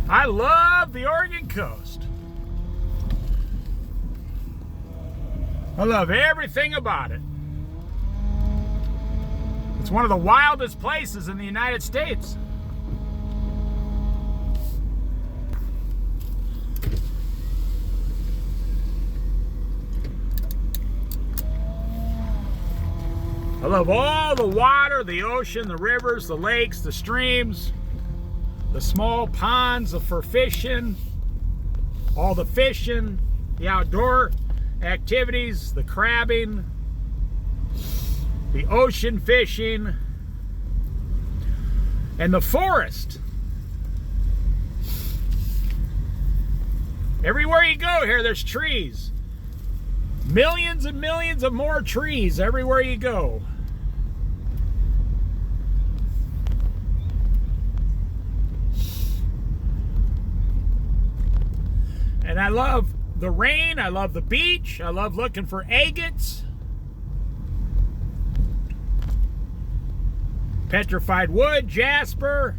I love the Oregon coast. I love everything about it. It's one of the wildest places in the United States. I love all the water, the ocean, the rivers, the lakes, the streams, the small ponds for fishing, all the fishing, the outdoor activities, the crabbing, the ocean fishing, and the forest. Everywhere you go here, there's trees. Millions and millions of more trees everywhere you go. And I love the rain, I love the beach, I love looking for agates, petrified wood, jasper.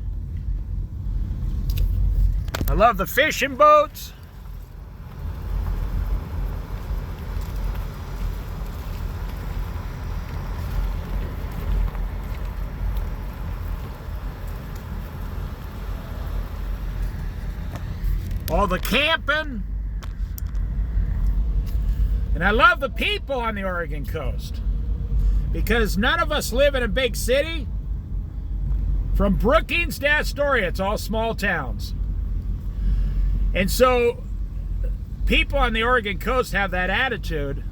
I love the fishing boats. All the camping. And I love the people on the Oregon coast, because none of us live in a big city. From Brookings to Astoria, it's all small towns. And so people on the Oregon coast have that attitude.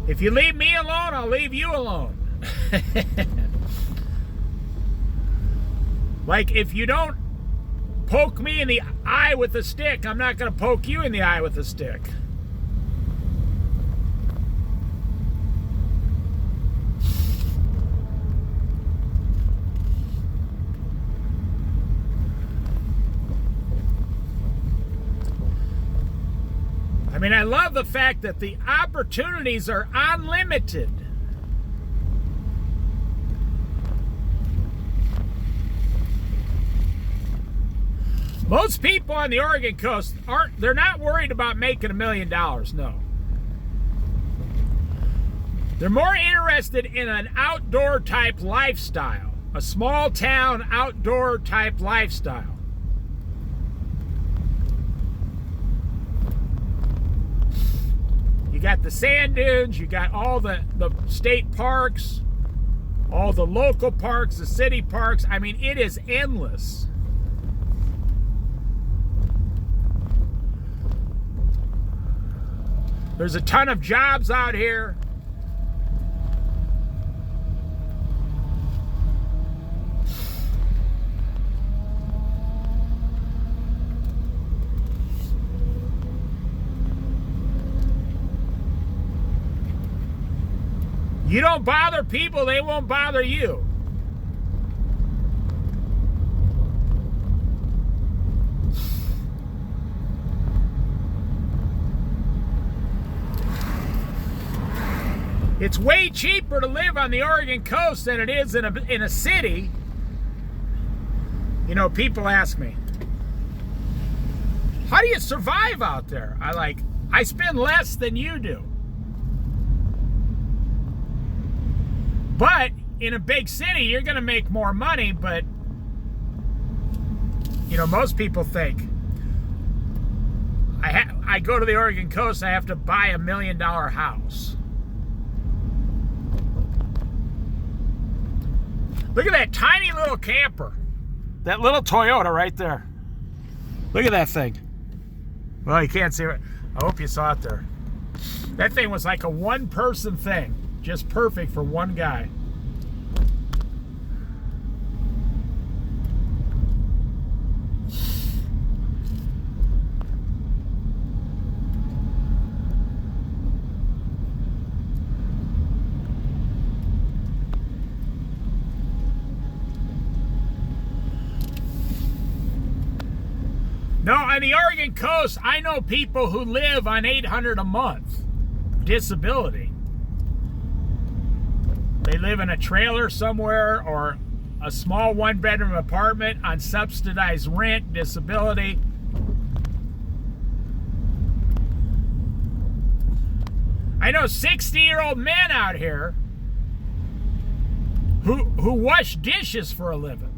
If you leave me alone, I'll leave you alone. Like, if you don't poke me in the eye with a stick, I'm not going to poke you in the eye with a stick. I mean, I love the fact that the opportunities are unlimited. Most people on the Oregon coast they're not worried about making $1 million, no. They're more interested in an outdoor type lifestyle, a small town outdoor type lifestyle. You got the sand dunes, you got all the state parks, all the local parks, the city parks. I mean, it is endless. There's a ton of jobs out here. You don't bother people, they won't bother you. It's way cheaper to live on the Oregon coast than it is in a city. You know, people ask me, how do you survive out there? I spend less than you do. But in a big city, you're going to make more money, but you know, most people think, I go to the Oregon coast, I have to buy $1 million house. Look at that tiny little camper. That little Toyota right there. Look at that thing. Well, you can't see it. I hope you saw it there. That thing was like a one-person thing. Just perfect for one guy. No, on the Oregon coast, I know people who live on $800 a month disability. They live in a trailer somewhere, or a small one-bedroom apartment on subsidized rent, disability. I know 60-year-old men out here who wash dishes for a living.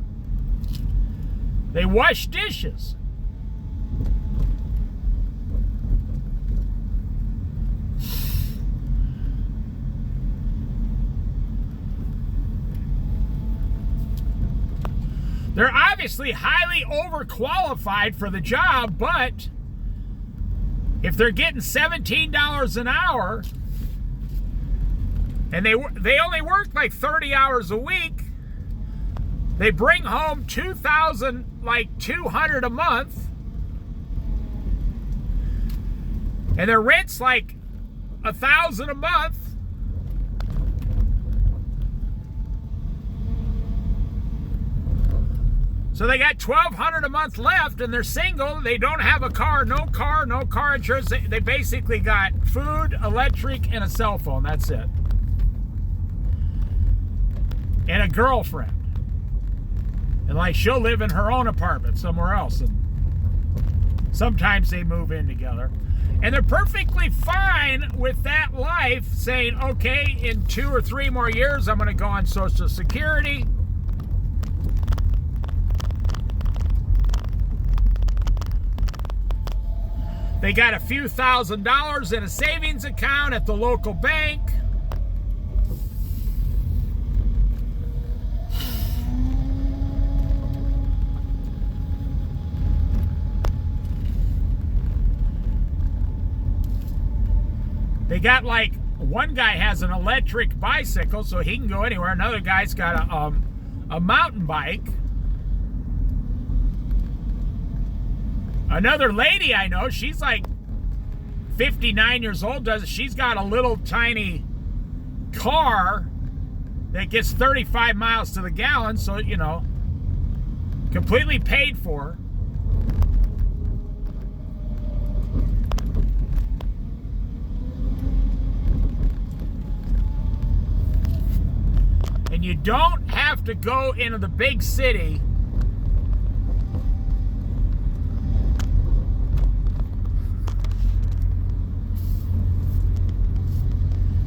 They wash dishes. They're obviously highly overqualified for the job, but if they're getting $17 an hour and they only work like 30 hours a week, they bring home $2,200 a month, and their rent's like $1,000 a month. So they got $1,200 a month left, and they're single. They don't have a car, no car insurance. They basically got food, electric, and a cell phone. That's it. And a girlfriend. And like she'll live in her own apartment somewhere else. And sometimes they move in together. And they're perfectly fine with that life, saying, okay, in 2 or 3 more years, I'm going to go on Social Security. They got a few $1,000s in a savings account at the local bank. They got, like, one guy has an electric bicycle so he can go anywhere. Another guy's got a mountain bike. Another lady I know, she's like 59 years old, she's got a little tiny car that gets 35 miles to the gallon, so, you know, completely paid for. And you don't have to go into the big city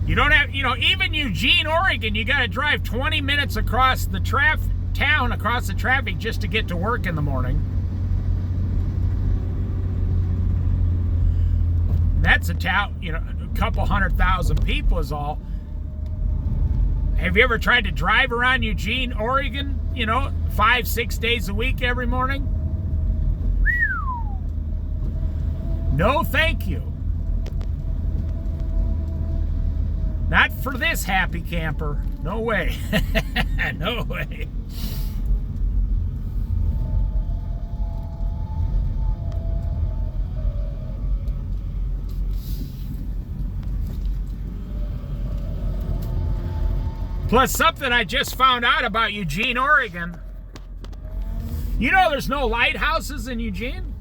You don't have, you know, even Eugene, Oregon, you got to drive 20 minutes across the town, across the traffic just to get to work in the morning. That's a town, you know, a couple 100,000 people is all. Have you ever tried to drive around Eugene, Oregon, you know, 5-6 days a week every morning? No, thank you. Not for this happy camper. No way. No way. Plus, something I just found out about Eugene, Oregon. You know there's no lighthouses in Eugene?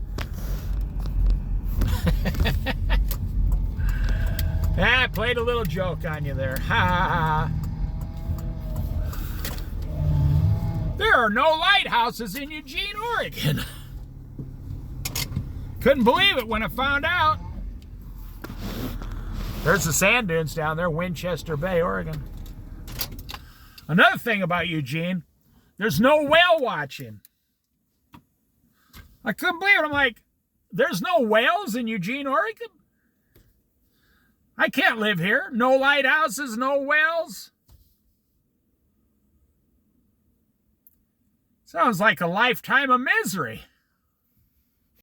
I played a little joke on you there. Ha ha ha. There are no lighthouses in Eugene, Oregon. Couldn't believe it when I found out. There's the sand dunes down there, Winchester Bay, Oregon. Another thing about Eugene, there's no whale watching. I couldn't believe it. I'm like, there's no whales in Eugene, Oregon? I can't live here. No lighthouses, no whales. Sounds like a lifetime of misery.